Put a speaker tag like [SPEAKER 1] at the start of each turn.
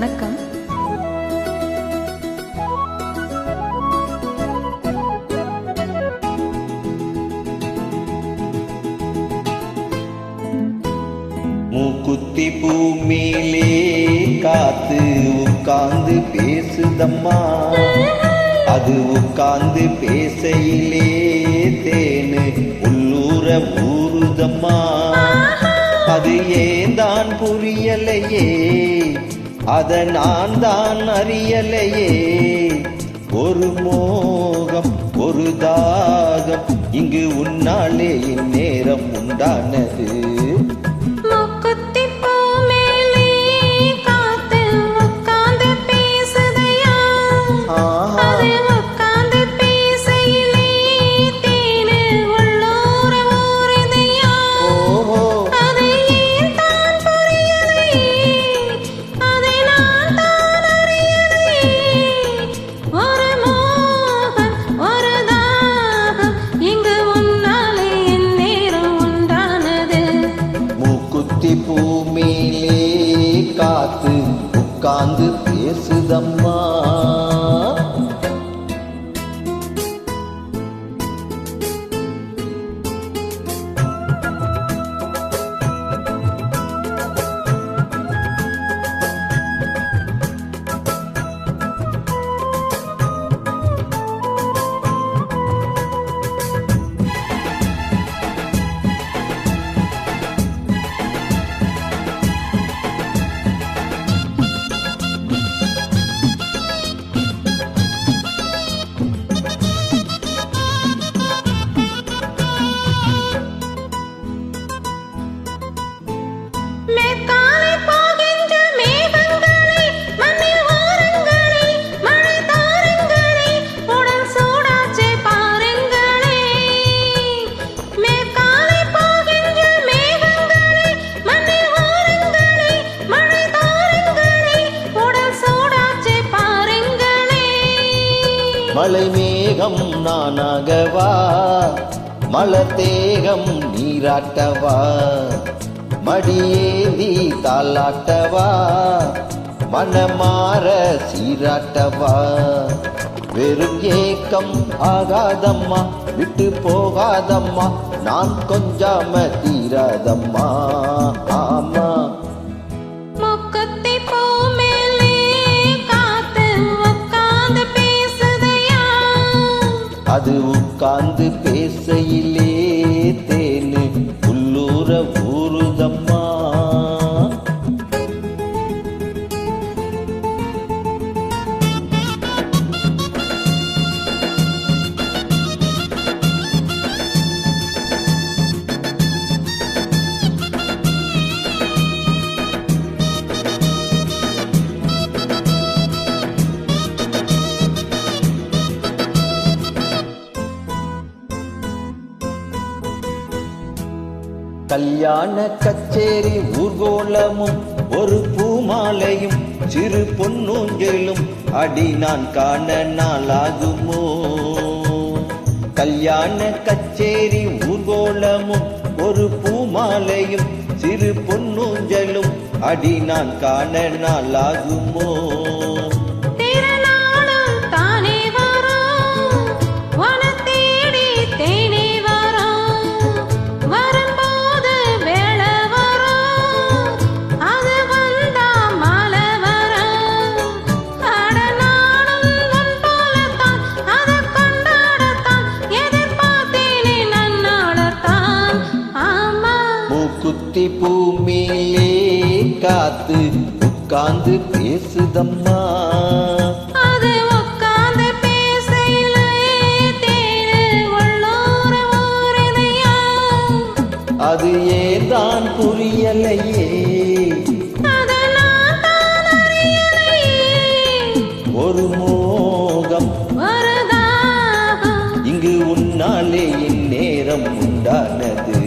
[SPEAKER 1] வணக்கம்.
[SPEAKER 2] மூக்குத்தி பூமியிலே காத்து உட்கார்ந்து பேசுதம்மா, அது உட்கார்ந்து பேசையிலே தேனு உள்ளூர ஊறுதம்மா. அது ஏன் தான் புரியலையே, அத நான் தான் அறியலையே. ஒரு மோகம் ஒரு தாகம் இங்கு உன்னாலே இந்நேரம் உண்டானது. பூமியிலே காத்து உட்கார்ந்து பேசுதம்மா. மலை மேகம் நானாகவா, மலர் தேகம் நீராட்டவா, மடியேந்தி தாளாட்டவா, மனமாற சீராட்டவா. வெறும் ஏக்கம் ஆகாதம்மா, விட்டு போகாதம்மா, நான் கொஞ்சாம தீராதம்மா. ஆமா அது உட்கார்ந்து பேசையிலே தேனு உள்ளூர ஊறுதம்மா. கல்யாண கச்சேரி ஊர்கோலமும் ஒரு பூமாலையும் சிறு பொன்னூஞ்சலும் அடி நான் காண நாளாகுமோ. கல்யாண கச்சேரி ஊர்கோலமும் ஒரு பூமாலையும் சிறு பொன்னூஞ்சலும் அடி நான் காண நாளாகுமோ. குத்தி பூமியிலே காத்து உட்கார்ந்து பேசுதம்மா,
[SPEAKER 1] அது உட்கார்ந்து பேசையிலே தேனு உள்ளூர ஊறுதையா.
[SPEAKER 2] அது ஏதான் புரியலையே,
[SPEAKER 1] அத நான் தான் அறியலையே. ஒரு
[SPEAKER 2] மோகம்
[SPEAKER 1] ஒரு தாகம்
[SPEAKER 2] இங்கு உன்னாலே இந்நேரம் உண்டானது.